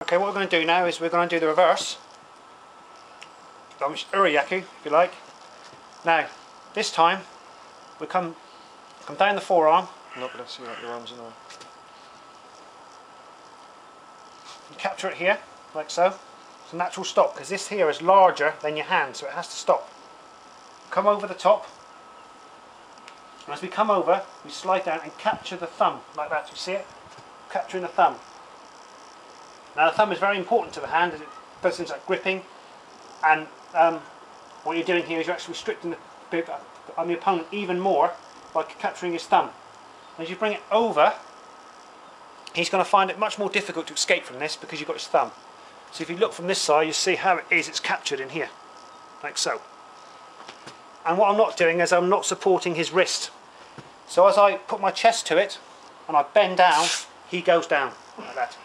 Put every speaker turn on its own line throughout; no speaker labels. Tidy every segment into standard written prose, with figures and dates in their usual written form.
Okay, what we're going to do now is we're going to do the reverse. Uriyaku, if you like. Now, this time we come down the forearm.
I'm not going to see like your arms and all.
You capture it here, like so. It's a natural stop because this here is larger than your hand, so it has to stop. Come over the top, and as we come over, we slide down and capture the thumb, like that. You see it? Capturing the thumb. Now the thumb is very important to the hand as it does things like gripping, and what you're doing here is you're actually restricting the opponent even more by capturing his thumb. As you bring it over, he's going to find it much more difficult to escape from this because you've got his thumb. So if you look from this side, you see how it is, it's captured in here, like so. And what I'm not doing is I'm not supporting his wrist. So as I put my chest to it and I bend down, he goes down, like that.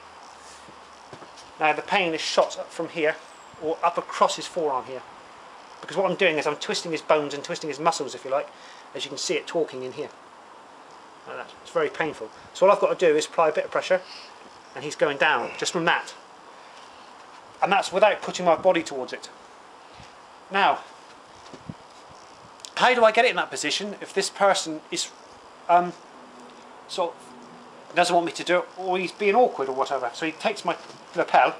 Now the pain is shot up from here, or up across his forearm here. Because what I'm doing is I'm twisting his bones and twisting his muscles, if you like, as you can see it talking in here. Like that. It's very painful. So all I've got to do is apply a bit of pressure, and he's going down, just from that. And that's without putting my body towards it. Now, how do I get it in that position if this person is sort of doesn't want me to do it, or he's being awkward or whatever? So he takes my lapel.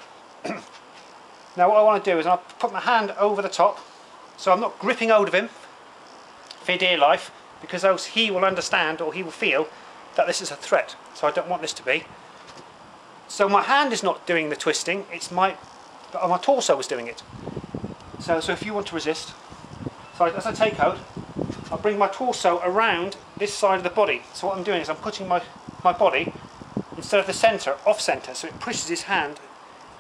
Now what I want to do is I'll put my hand over the top, so I'm not gripping hold of him for dear life, because else he will understand, or he will feel that this is a threat. So I don't want this to be. So my hand is not doing the twisting, it's my torso is doing it. So if you want to resist, so as I take hold, I'll bring my torso around this side of the body. So what I'm doing is I'm putting my body, instead of the centre, off centre, so it pushes his hand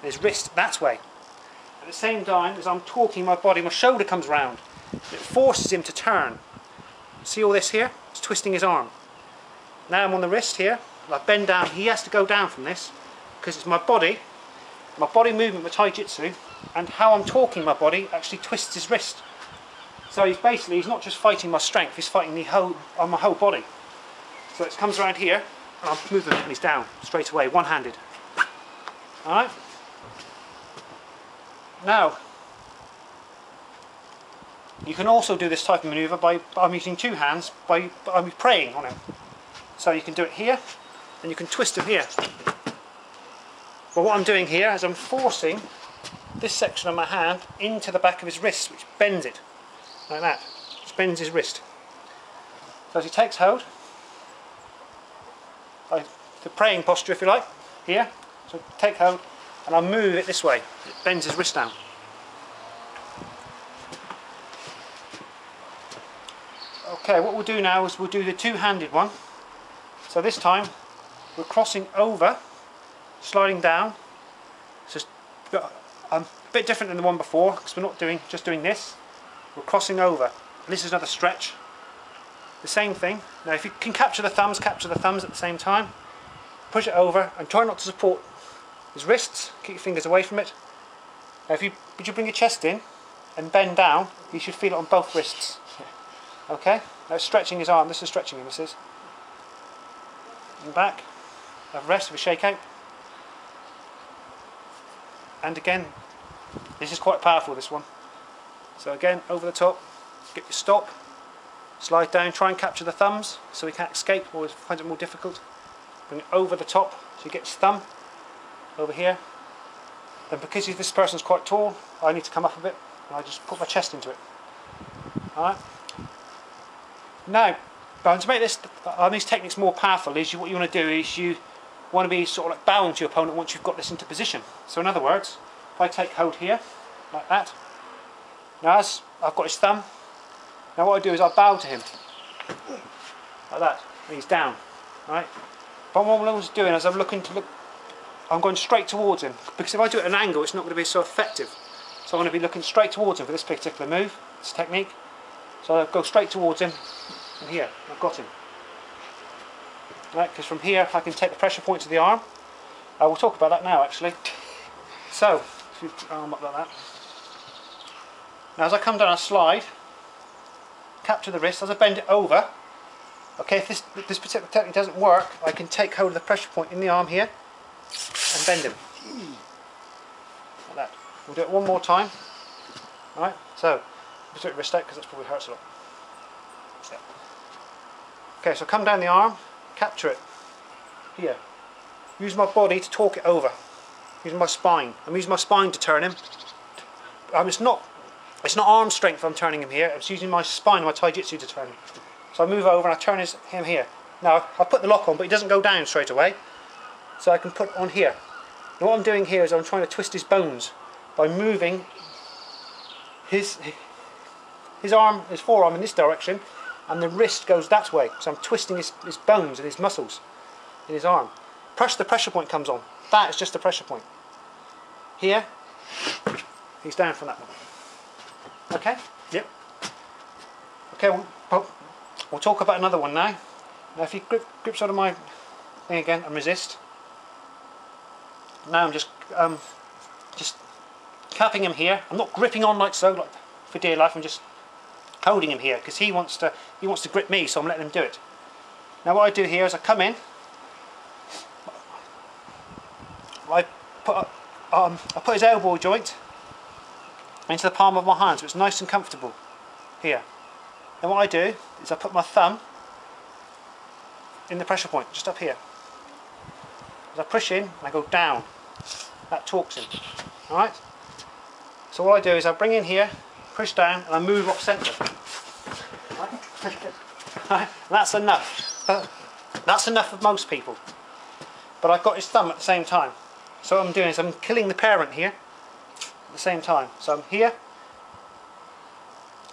and his wrist that way. At the same time as I'm torquing my body, my shoulder comes round. It forces him to turn. See all this here? It's twisting his arm. Now I'm on the wrist here, I bend down, he has to go down from this, because it's my body movement with Taijutsu, and how I'm torquing my body actually twists his wrist. So he's not just fighting my strength, he's fighting my whole body. So it comes around here, and I'm moving and he's down straight away, one-handed. Alright? Now, you can also do this type of manoeuvre by I'm using two hands, by I'm praying on him. So you can do it here, and you can twist him here. But what I'm doing here is I'm forcing this section of my hand into the back of his wrist, which bends it, like that. Which bends his wrist. So as he takes hold, by the praying posture if you like, here, so take hold, and I'll move it this way. It bends his wrist down. Okay, what we'll do now is we'll do the two-handed one. So this time we're crossing over, sliding down. It's just a bit different than the one before, because we're not just doing this. We're crossing over. And this is another stretch. The same thing. Now if you can capture the thumbs at the same time. Push it over and try not to support his wrists. Keep your fingers away from it. Now would you bring your chest in and bend down, you should feel it on both wrists. Okay? Now stretching his arm. This is stretching him, this is. And back. Have a rest, have a shake out. And again, this is quite powerful, this one. So again, over the top, get your stop, slide down, try and capture the thumbs so he can't escape, always finds it more difficult. Bring it over the top so you get his thumb over here. Then because this person's quite tall, I need to come up a bit and I just put my chest into it. Alright. Now, to make these techniques more powerful, what you want to do is you want to be sort of like bowing to your opponent once you've got this into position. So in other words, if I take hold here, like that, now as I've got his thumb, now what I do is I bow to him, like that, and he's down, right? But what I'm doing is I'm going straight towards him, because if I do it at an angle, it's not going to be so effective. So I'm going to be looking straight towards him for this particular move, this technique. So I'll go straight towards him, and here, I've got him. Right, because from here I can take the pressure point to the arm. I will talk about that now actually. So, if you put your arm up like that. Now as I come down I slide, capture the wrist, as I bend it over. Okay, if this particular technique doesn't work, I can take hold of the pressure point in the arm here and bend him. We'll do it one more time. Alright, so we'll do it wrist out because that probably hurts a lot. Yeah. Okay, so come down the arm, capture it. Here. Use my body to talk it over. Using my spine. I'm using my spine to turn him. It's not arm strength I'm turning him here, I'm using my spine and my taijutsu to turn him. So I move over and I turn him here. Now I put the lock on, but he doesn't go down straight away. So I can put it on here. And what I'm doing here is I'm trying to twist his bones by moving his forearm in this direction, and the wrist goes that way. So I'm twisting his bones and his muscles in his arm. The pressure point comes on. That is just the pressure point. Here, he's down from that one. Okay? Yep. Okay, we'll talk about another one now. Now if he grips out of my thing again and resist. Now I'm just capping him here. I'm not gripping on like so, like for dear life. I'm just holding him here because he wants to grip me, so I'm letting him do it. Now what I do here is I come in. I put his elbow joint into the palm of my hand, so it's nice and comfortable here. Then what I do is I put my thumb in the pressure point, just up here. As I push in, and I go down. That talks him. Alright? So what I do is I bring in here, push down, and I move off centre. Right? That's enough. That's enough of most people. But I've got his thumb at the same time. So what I'm doing is I'm killing the parent here at the same time. So I'm here.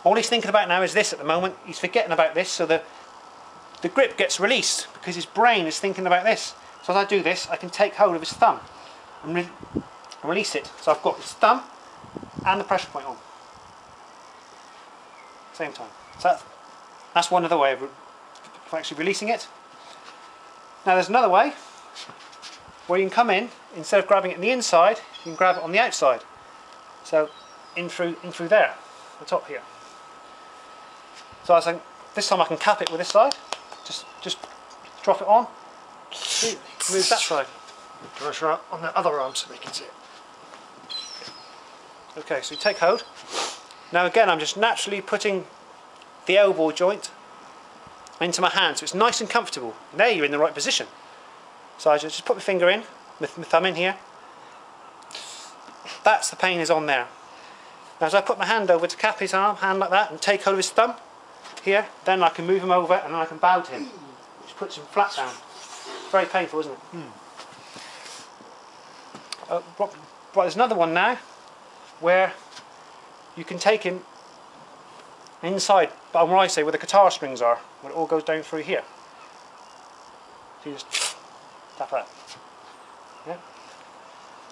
All he's thinking about now is this at the moment. He's forgetting about this, so the grip gets released because his brain is thinking about this. So as I do this, I can take hold of his thumb and release it. So I've got his thumb and the pressure point on. Same time. So that's one other way of actually releasing it. Now there's another way where you can come in, instead of grabbing it on the inside, you can grab it on the outside. So in through there, the top here. So I think this time I can cap it with this side. Just drop it on. Move that side.
Pressure out on the other arm so we can see it.
Okay, so you take hold. Now again, I'm just naturally putting the elbow joint into my hand, so it's nice and comfortable. And there you're in the right position. So I just put my finger in, my thumb in here. That's the pain is on there. Now as I put my hand over to cap his arm, hand like that, and take hold of his thumb here, then I can move him over and then I can bow to him, which puts him flat down. Very painful, isn't it? But there's another one now where you can take him inside, but where I say where the guitar strings are, where it all goes down through here. So you just tap that. Yeah.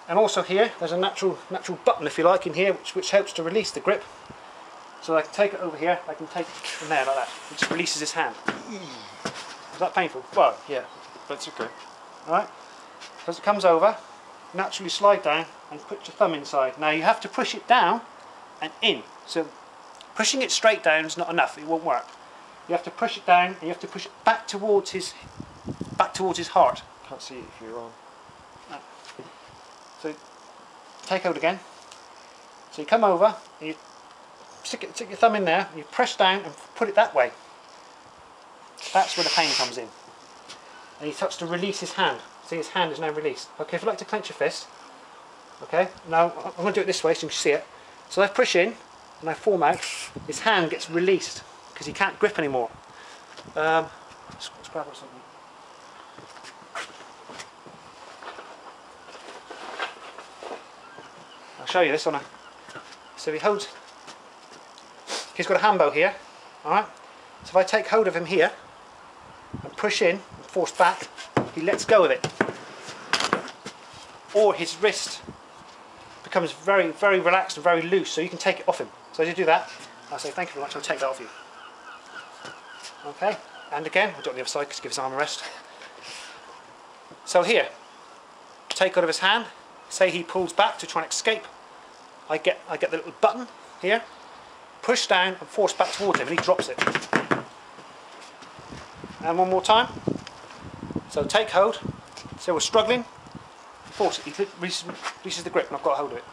And also here, there's a natural button, if you like, in here, which helps to release the grip. So I can take it over here, I can take it from there like that. It just releases his hand. Is that painful? Well, yeah, but it's okay. Alright? So as it comes over, naturally slide down and put your thumb inside. Now you have to push it down and in. So pushing it straight down is not enough, it won't work. You have to push it down and you have to push it back towards his heart.
Can't see it if you're on.
No. So take hold again. So you come over and you stick your thumb in there, and you press down and put it that way. That's where the pain comes in. And he starts to release his hand. See, his hand is now released. Okay, if you like to clench your fist, okay, now I'm going to do it this way so you can see it. So I push in and I form out, his hand gets released because he can't grip anymore. Let's grab something. I'll show you this on a. So he holds. He's got a hand bow here, alright? So if I take hold of him here and push in and force back, he lets go of it. Or his wrist becomes very, very relaxed and very loose, so you can take it off him. So as you do that, I'll say thank you very much, I'll take that off you. Okay, and again, I'll do it on the other side because it gives his arm a rest. So here, take hold of his hand, say he pulls back to try and escape. I get the little button here, push down and force back towards him and he drops it. And one more time. So take hold, so we're struggling, force it, he releases the grip and I've got hold of it.